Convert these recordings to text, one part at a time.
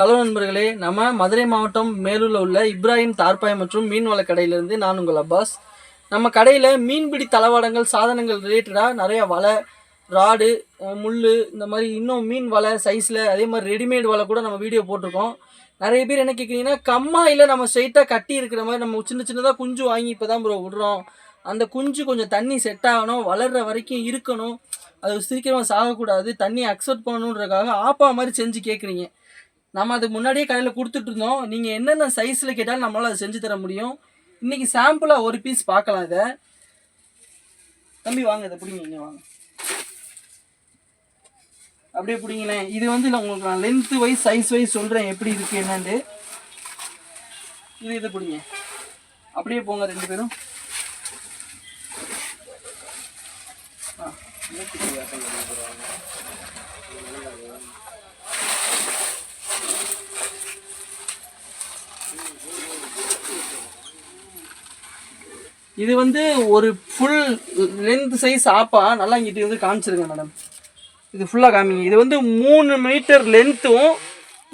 Hello நண்பர்களே, நம்ம மதுரை மாவட்டம் மேலூரில் உள்ள இப்ராஹிம் தார்பாய் மற்றும் மீன்வள கடையிலேருந்து நான் உங்கள் அப்பாஸ். நம்ம கடையில் மீன்பிடி தளவாடங்கள் சாதனங்கள் ரிலேட்டடாக நிறைய வலை, ராடு, முள், இந்த மாதிரி இன்னும் மீன் வலை சைஸில் அதே மாதிரி ரெடிமேட் வலை கூட நம்ம வீடியோ போட்டிருக்கோம். நிறைய பேர் என்ன கேட்குறீங்கன்னா, கம்மாயில் நம்ம ஸ்ட்ரைட்டாக கட்டி இருக்கிற மாதிரி நம்ம சின்ன சின்னதாக குஞ்சு வாங்கி இப்போ தான் ப்ரோ விடுறோம், அந்த குஞ்சு கொஞ்சம் தண்ணி செட் ஆகணும், வளர்கிற வரைக்கும் இருக்கணும், அது சீக்கிரமாக சாகக்கூடாது, தண்ணி அக்செப்ட் பண்ணணுன்றதுக்காக ஆப்பா மாதிரி செஞ்சு கேட்குறீங்க. நம்ம அது முன்னாடியே கடையில் கொடுத்துட்ருந்தோம். நீங்கள் என்னென்ன சைஸில் கேட்டாலும் நம்மளால் அதை செஞ்சு தர முடியும். இன்றைக்கி சாம்பிளாக ஒரு பீஸ் பார்க்கலாம். இதை தம்பி வாங்க, இதை பிடிங்க, இங்கே வாங்க, அப்படியே பிடிங்களேன். இது வந்து இல்லை உங்களுக்கு நான் லென்த்து வைஸ் சைஸ் வைஸ் சொல்கிறேன் எப்படி இருக்குது என்னண்டு. இது பிடிங்க, அப்படியே போங்க ரெண்டு பேரும். இது வந்து ஒரு ஃபுல் லென்த் சைஸ் ஆப்பா. நல்லா இங்கிட்டு வந்து காமிச்சிருங்க மேடம், இது ஃபுல்லாக காமிங்க. இது வந்து 3 மீட்டர் லென்த்தும்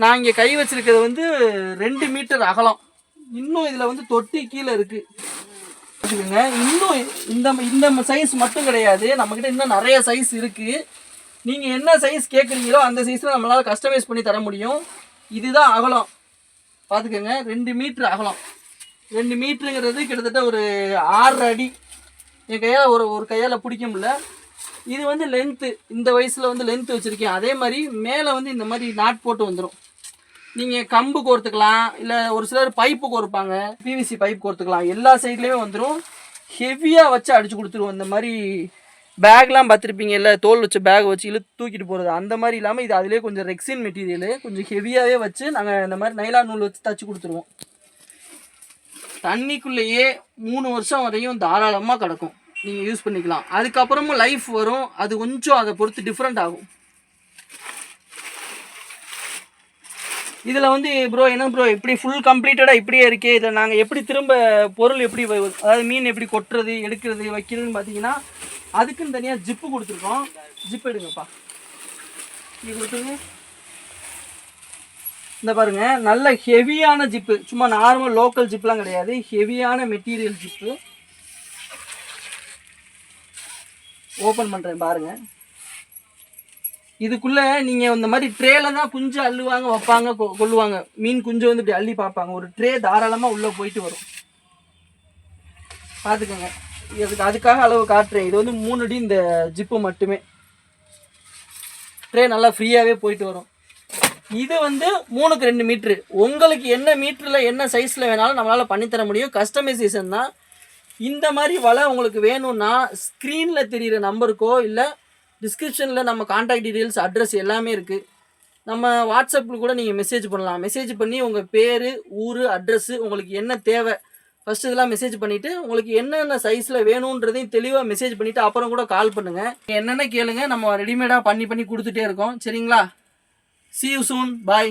நான் இங்கே கை வச்சிருக்கிறது வந்து 2 மீட்டர் அகலம். இன்னும் இதில் வந்து தொட்டி கீழே இருக்குது வச்சுக்கோங்க. இன்னும் இந்த சைஸ் மட்டும் கிடையாது, நம்மக்கிட்ட இன்னும் நிறைய சைஸ் இருக்குது. நீங்கள் என்ன சைஸ் கேட்குறீங்களோ அந்த சைஸில் நம்மளால் கஸ்டமைஸ் பண்ணி தர முடியும். இதுதான் அகலம், பார்த்துக்கோங்க. 2 மீட்ரு அகலம். 2 மீட்டருங்கிறது கிட்டத்தட்ட ஒரு 6 அடி. என் கையால் ஒரு கையால் பிடிக்க முடியல. இது வந்து லென்த்து, இந்த வயசில் வந்து லென்த்து வச்சுருக்கேன். அதே மாதிரி மேலே வந்து இந்த மாதிரி நாட் போட்டு வந்துடும். நீங்கள் கம்பு கோர்த்துக்கலாம், இல்லை ஒரு சிலர் பைப்பு கோர்ப்பாங்க, பிவிசி பைப் கோர்த்துக்கலாம். எல்லா சைட்லேயுமே வந்துடும். ஹெவியாக வச்சு அடித்து கொடுத்துருவோம். இந்த மாதிரி பேக்லாம் பார்த்துருப்பீங்க, இல்லை தோல் வச்சு பேக் வச்சு இழுத்து தூக்கிட்டு போகிறது, அந்த மாதிரி இல்லாமல் இது அதிலே கொஞ்சம் ரெக்ஸின் மெட்டீரியலு, கொஞ்சம் ஹெவியாகவே வச்சு நாங்கள் இந்த மாதிரி நைலான் நூல் வச்சு தச்சு கொடுத்துருவோம். தண்ணிக்குள்ளேயே 3 வருஷம் வரையும் தாராளமாக கிடக்கும், நீங்கள் யூஸ் பண்ணிக்கலாம். அதுக்கப்புறமும் லைஃப் வரும், அது கொஞ்சம் அதை பொறுத்து டிஃப்ரெண்ட் ஆகும். இதில் வந்து ப்ரோ என்ன ப்ரோ இப்படி ஃபுல் கம்ப்ளீட்டடாக இப்படியே இருக்கே, இதில் நாங்கள் எப்படி திரும்ப பொருள் எப்படி, அதாவது மீன் எப்படி கொட்டுறது எடுக்கிறது வைக்கிறதுன்னு பார்த்தீங்கன்னா, அதுக்குன்னு தனியாக ஜிப்பு கொடுத்துருக்கோம். ஜிப் எடுங்கப்பா, இங்கே கொடுத்துருங்க. இந்த பாருங்க, நல்ல ஹெவியான ஜிப்பு, சும்மா நார்மல் லோக்கல் ஜிப்லாம் கிடையாது, ஹெவியான மெட்டீரியல் ஜிப்பு. ஓப்பன் பண்ணுறேன் பாருங்க. இதுக்குள்ளே நீங்கள் இந்த மாதிரி ட்ரேல தான் குஞ்சு அள்ளுவாங்க, வைப்பாங்க, கொள்ளுவாங்க. மீன் குஞ்சு வந்து இப்படி அள்ளி பார்ப்பாங்க. ஒரு ட்ரே தாராளமாக உள்ளே போயிட்டு வரும், பார்த்துக்கோங்க. அதுக்காக அளவு காட்டுறேன். இது வந்து 3 அடி இந்த ஜிப்பு மட்டுமே. ட்ரே நல்லா ஃப்ரீயாகவே போயிட்டு வரும். இது வந்து 3க்கு 2 மீட்ரு. உங்களுக்கு என்ன மீட்டரில் என்ன சைஸில் வேணாலும் நம்மளால் பண்ணித்தர முடியும். கஸ்டமைசேஷன் தான். இந்த மாதிரி வலை உங்களுக்கு வேணும்னா ஸ்க்ரீனில் தெரிகிற நம்பருக்கோ இல்லை டிஸ்கிரிப்ஷனில் நம்ம கான்டாக்ட் டீட்டெயில்ஸ், அட்ரஸ் எல்லாமே இருக்குது. நம்ம வாட்ஸ்அப்பில் கூட நீங்கள் மெசேஜ் பண்ணலாம். மெசேஜ் பண்ணி உங்கள் பேர், ஊர், அட்ரஸ்ஸு, உங்களுக்கு என்ன தேவை ஃபஸ்ட்டு இதெல்லாம் மெசேஜ் பண்ணிவிட்டு உங்களுக்கு என்னென்ன சைஸில் வேணுன்றதையும் தெளிவாக மெசேஜ் பண்ணிவிட்டு அப்புறம் கூட கால் பண்ணுங்கள். என்னென்ன கேளுங்க, நம்ம ரெடிமேடாக பண்ணி கொடுத்துட்டே இருக்கோம். சரிங்களா? See you soon. Bye.